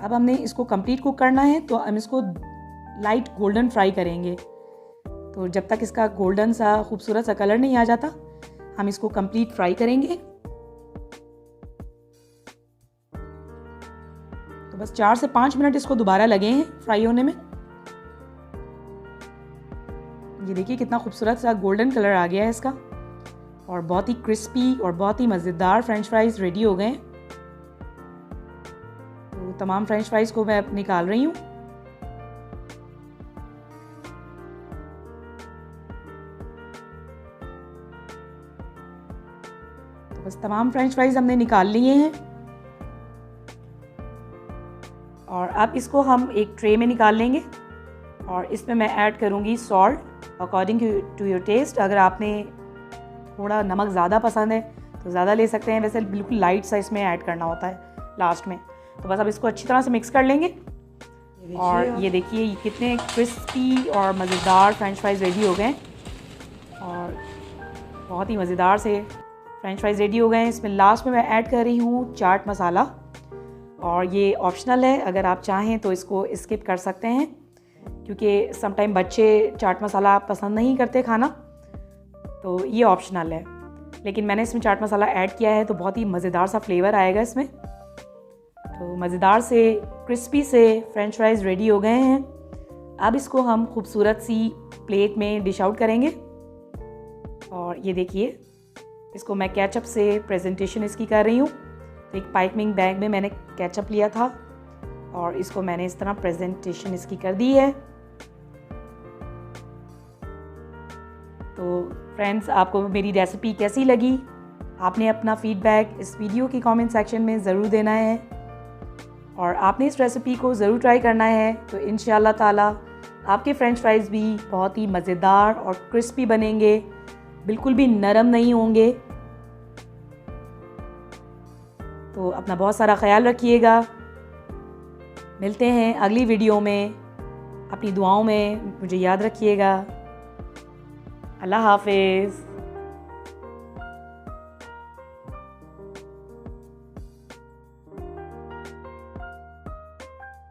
अब हमने इसको कंप्लीट कुक करना है, तो हम इसको लाइट गोल्डन फ्राई करेंगे। तो जब तक इसका गोल्डन सा खूबसूरत सा कलर नहीं आ जाता, हम इसको कंप्लीट फ्राई करेंगे। तो बस 4 से 5 मिनट इसको दोबारा लगे हैं फ्राई होने में। ये देखिए कितना खूबसूरत सा गोल्डन कलर आ गया है इसका, और बहुत ही क्रिस्पी और बहुत ही मज़ेदार फ्रेंच फ्राइज़ रेडी हो गए हैं। तो तमाम फ्रेंच फ्राइज़ को मैं अब निकाल रही हूँ। तो बस तमाम फ्रेंच फ्राइज़ हमने निकाल लिए हैं, और अब इसको हम एक ट्रे में निकाल लेंगे, और इसमें मैं ऐड करूँगी salt according to your taste. अगर आपने थोड़ा नमक ज़्यादा पसंद है तो ज़्यादा ले सकते हैं, वैसे बिल्कुल लाइट सा इसमें ऐड करना होता है लास्ट में। तो बस अब इसको अच्छी तरह से मिक्स कर लेंगे, और ये देखिए ये कितने क्रिस्पी और मज़ेदार फ्रेंच फ्राइज़ रेडी हो गए हैं, और बहुत ही मज़ेदार से फ्रेंच फ्राइज़ रेडी हो गए हैं। इसमें लास्ट में मैं ऐड कर रही हूँ चाट मसाला, और ये ऑप्शनल है, अगर आप चाहें तो इसको स्किप कर सकते हैं, क्योंकि समटाइम बच्चे चाट मसाला पसंद नहीं करते खाना, तो ये ऑप्शनल है। लेकिन मैंने इसमें चाट मसाला ऐड किया है, तो बहुत ही मज़ेदार सा फ्लेवर आएगा इसमें। तो मज़ेदार से क्रिस्पी से फ्रेंच फ्राइज़ रेडी हो गए हैं। अब इसको हम खूबसूरत सी प्लेट में डिश आउट करेंगे, और ये देखिए इसको मैं केचप से प्रेजेंटेशन इसकी कर रही हूँ। तो एक पाइपिंग बैग में मैंने केचप लिया था, और इसको मैंने इस तरह प्रेजेंटेशन इसकी कर दी है। तो फ्रेंड्स, आपको मेरी रेसिपी कैसी लगी? आपने अपना फीडबैक इस वीडियो की कमेंट सेक्शन में ज़रूर देना है, और आपने इस रेसिपी को ज़रूर ट्राई करना है। तो इंशाअल्लाह ताला आपके फ्रेंच फ्राइज़ भी बहुत ही मज़ेदार और क्रिस्पी बनेंगे, बिल्कुल भी नरम नहीं होंगे। तो अपना बहुत सारा ख्याल रखिएगा। मिलते हैं अगली वीडियो में। अपनी दुआओं में मुझे याद रखिएगा। अल्लाह हाफ़िज़।